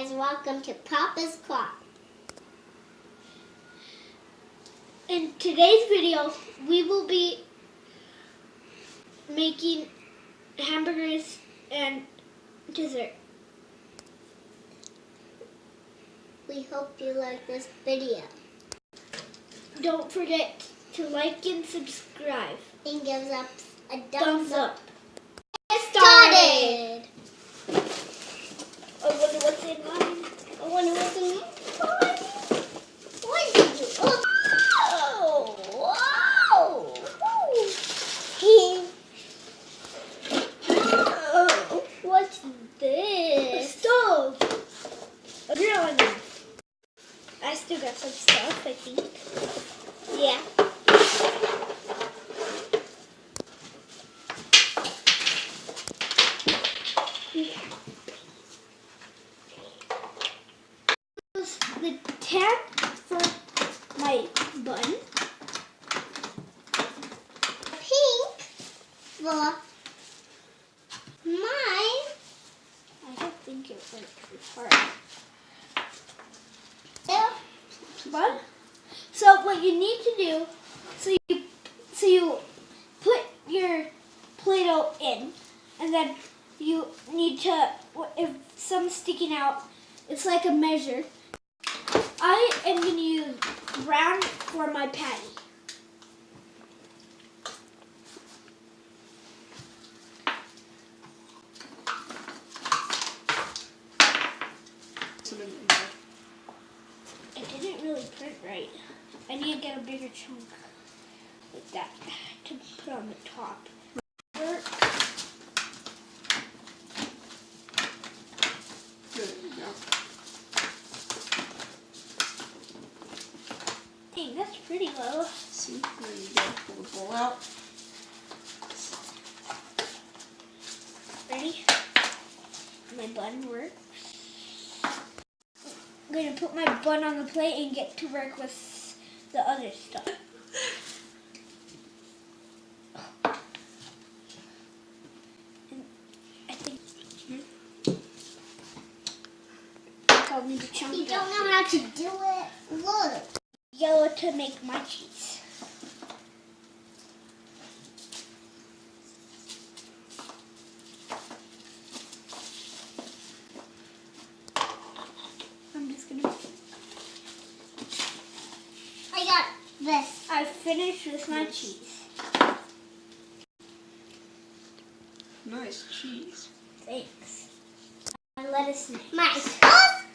guys, welcome to Papa's Crop. In today's video, we will be making hamburgers and dessert. We hope you like this video. Don't forget to like and subscribe. And give us a thumbs up. Get started! I wonder what's in mine. I wonder what's in mine. What is it? Oh! Whoa! Oh, what's this? A stove. A grill, I mean. I still got some stuff, I think. Yeah. The tab for my bun. Pink for mine. I don't think it went too hard. Bun. So what you need to do, so you put your Play-Doh in, and then you need to, if some's sticking out, it's like a measure. I am going to use brown for my patty. It didn't really print right. I need to get a bigger chunk like that to put on the top. Dang, that's pretty low. See, there you go. Pull the bowl out. Ready? My bun works. I'm going to put my bun on the plate and get to work with the other stuff. And I think I'll need to chunk it. You don't know how to do it? Look. Yellow to make my cheese. I'm just gonna. I got this. I finished with my cheese. Nice cheese. Thanks. My lettuce next. My first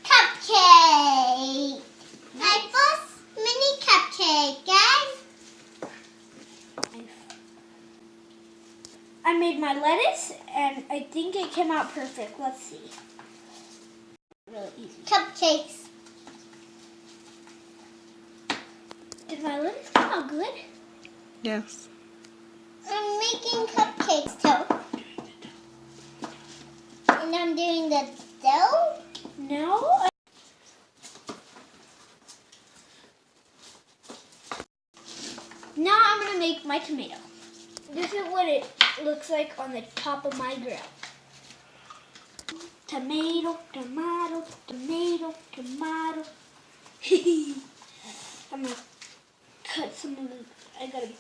cupcake. My first mini cupcake, guys. I made my lettuce, and I think it came out perfect. Let's see. Really easy. Cupcakes. Did my lettuce come out good? Yes. I'm making cupcakes too. And I'm doing the dough? No. Now I'm going to make my tomato. This is what it looks like on the top of my grill. Tomato, tomato, tomato, tomato. I'm going to cut some of it. I got a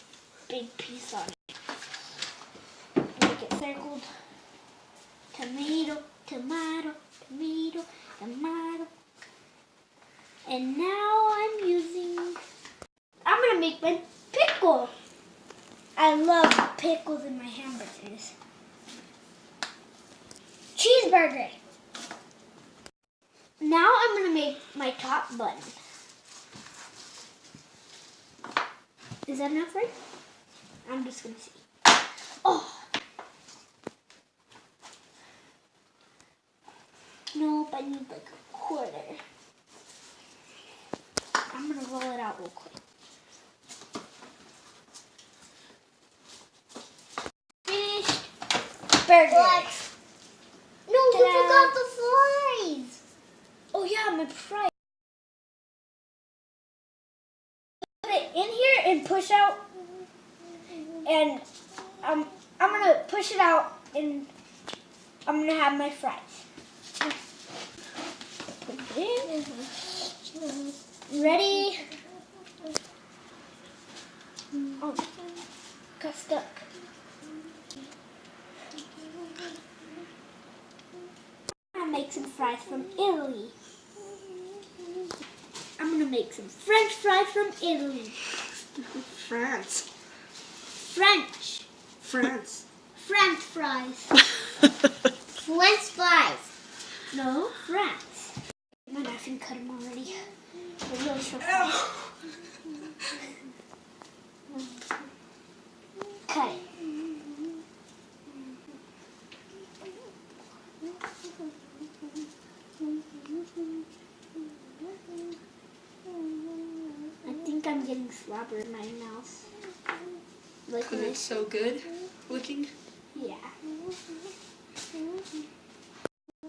big piece on it. Make it circled. Tomato, tomato, tomato, tomato. And now I'm going to make my pickle. I love pickles in my hamburgers. Cheeseburger. Now I'm going to make my top bun. Is that enough, right? I'm just going to see. Oh. Nope, I need like a quarter. I'm going to roll it out real quick. Finished burger. What? No, we forgot the fries. Oh yeah, my fries. Put it in here and push out. And I'm going to push it out and I'm going to have my fries. Ready? Oh, got stuck. I'm gonna make some fries from Italy. I'm gonna make some French fries from Italy. France. French. France. French fries. French fries. No, France. My knife can cut them already. They're really short. Cut it. I think I'm getting slobber in my mouth. Like Because it's so good looking. Yeah.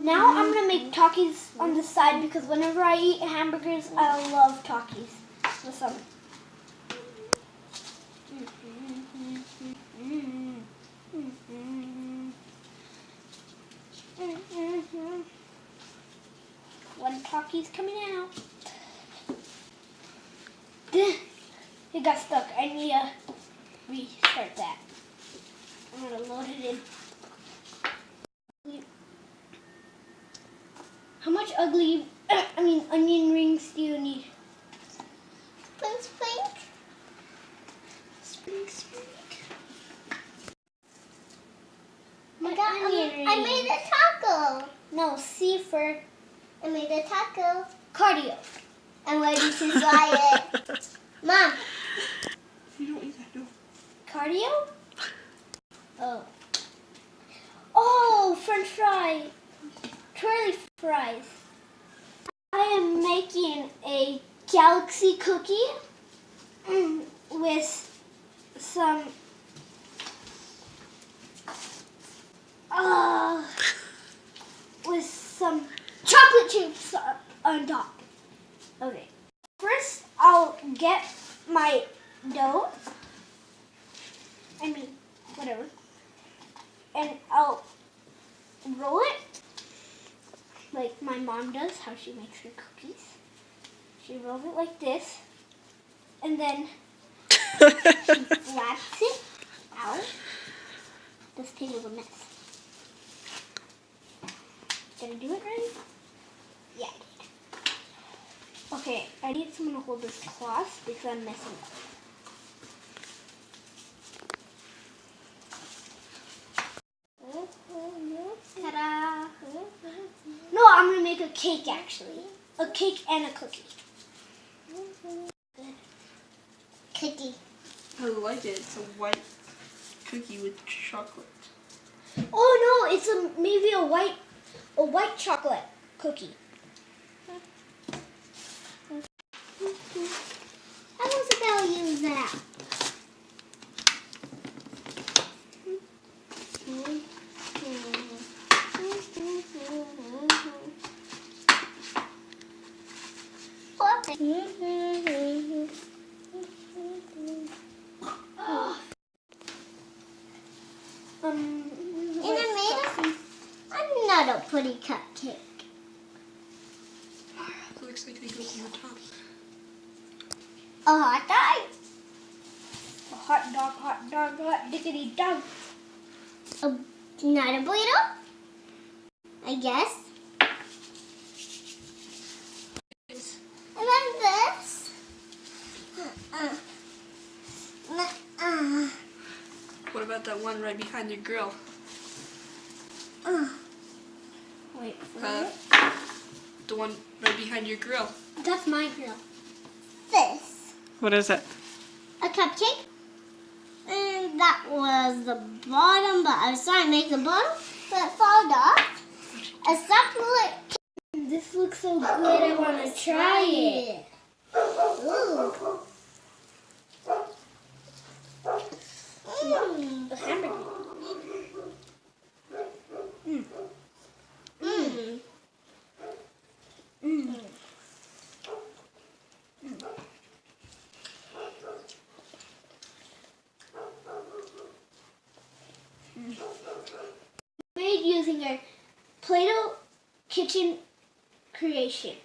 Now I'm gonna make Takis on the side because whenever I eat hamburgers, I love Takis with some. One Takis coming out. It got stuck. I need to restart that. I'm gonna load it in. How much onion rings do you need? Spring. I made a taco. No, C for I made a taco. Cardio. I'm ready to try it. Mom. You don't eat that, no. Cardio? Oh, French fry. Curly fries. I am making a galaxy cookie with some chocolate chips on top. Okay. First, I'll get my dough. Whatever. And I'll roll it like my mom does, how she makes her cookies. She rolls it like this. And then she flaps it out. This table's a mess. Did I do it right? Yeah. Okay, I need someone to hold this cloth because I'm messing up. Ta-da! No, I'm gonna make a cake actually. A cake and a cookie. Good. Cookie. I like it. It's a white cookie with chocolate. Oh no, it's maybe a white chocolate cookie. I was about to use that. Another pretty cupcake. It looks like they go on the top. A hot dog. A hot dog, hot diggity dog. Not a burrito, I guess. And then this. What about that one right behind your grill? Wait for it. The one right behind your grill. That's my grill. This. What is it? A cupcake. And that was the bottom, but I was trying to make the bottom, but it fall off. A chocolate. This looks so good, I want to try it. Ooh. A hamburger. Made using our Play-Doh kitchen creation.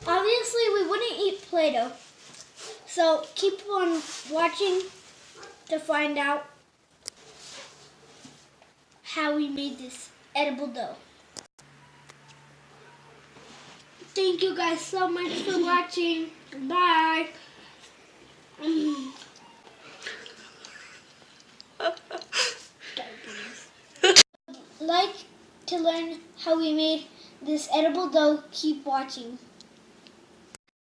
Obviously, we wouldn't eat Play-Doh, so keep on watching to find out how we made this edible dough. Thank you guys so much for watching. Bye. Like to learn how we made this edible dough, keep watching.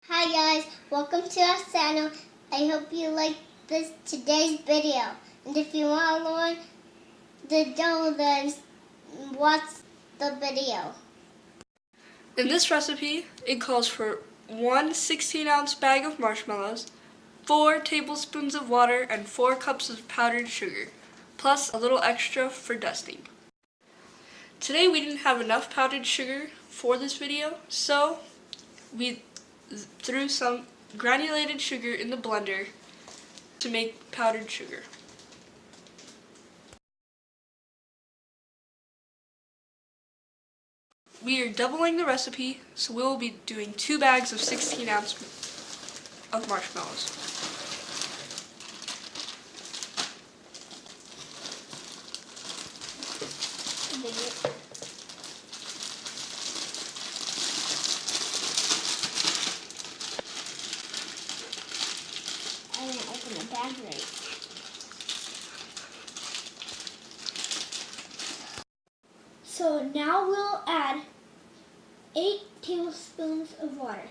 Hi guys, welcome to our channel. I hope you like today's video. And if you want to learn the dough, then watch the video. In this recipe, it calls for 1 16-ounce bag of marshmallows, 4 tablespoons of water, and 4 cups of powdered sugar, plus a little extra for dusting. Today we didn't have enough powdered sugar for this video, so we threw some granulated sugar in the blender to make powdered sugar. We are doubling the recipe, so we will be doing 2 bags of 16-ounce of marshmallows. I didn't open the bag right. So now we'll add 8 tablespoons of water.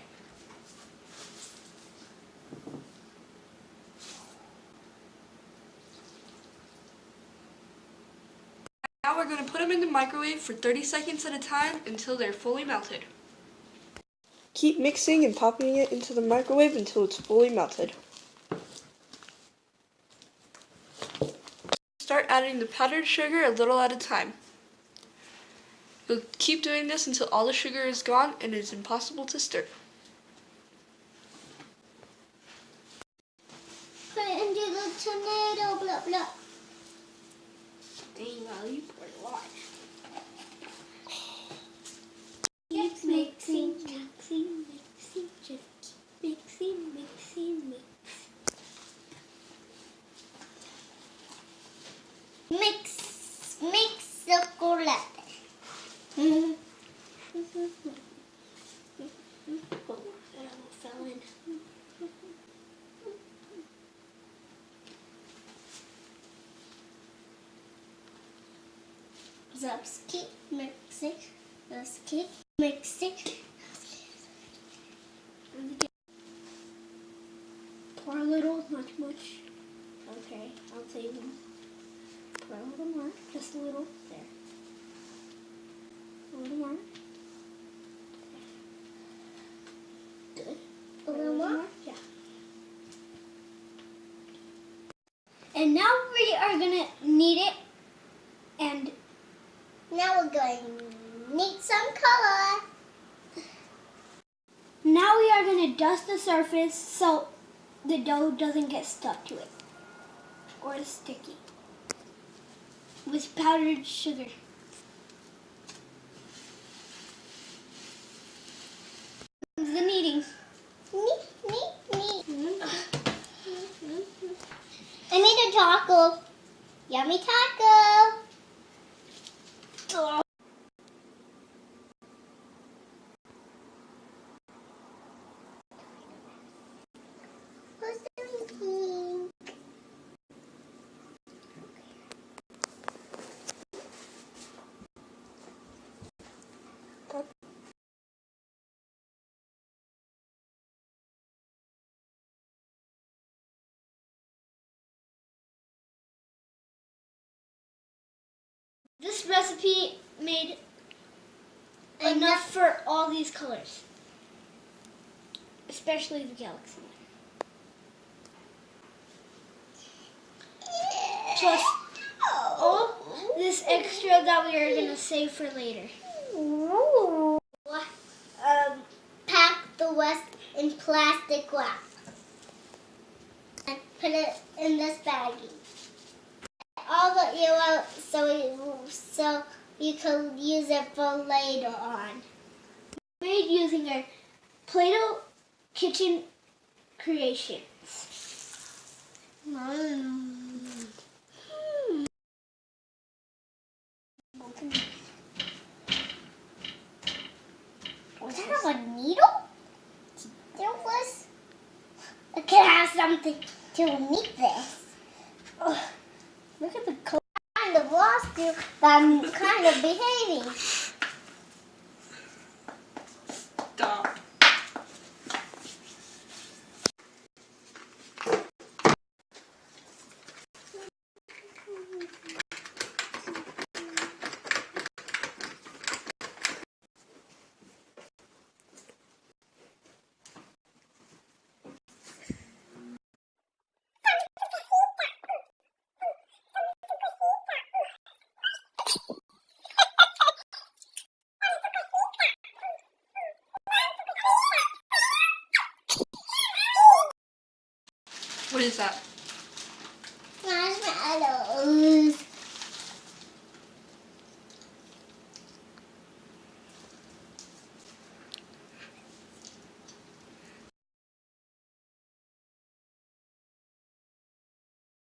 Now we're going to put them in the microwave for 30 seconds at a time until they're fully melted. Keep mixing and popping it into the microwave until it's fully melted. Start adding the powdered sugar a little at a time. You'll keep doing this until all the sugar is gone and it is impossible to stir. Put it into the tornado, blah, blah. There you go, you poured a lot. Keep mixing, mixing, mixing, just keep mixing, mixing, mix. Mix chocolate. Oh, that almost fell in. Let's keep mixing. Let's keep mixing. Pour a little, not too much. Okay, I'll save them. Pour a little more, just a little. There. A little more. Good. A little more? Yeah. And now we are going to knead it, and now we're going to need some color. Now we are going to dust the surface so the dough doesn't get stuck to it or is sticky with powdered sugar. The kneading. I made a taco. Yummy taco. Oh. Who's doing pink? This recipe made enough for all these colors, especially the galaxy one. Plus all this extra that we are going to save for later. Pack the rest in plastic wrap and put it in this baggie. All the ear out so you can use it for later on. Made using our Play-Doh kitchen creations. Was that a needle? There was. I can have something to meet this. Oh, look at the color. I'm kind of lost you, but I'm kind of behaving. Stop. What is that? Marshmallows.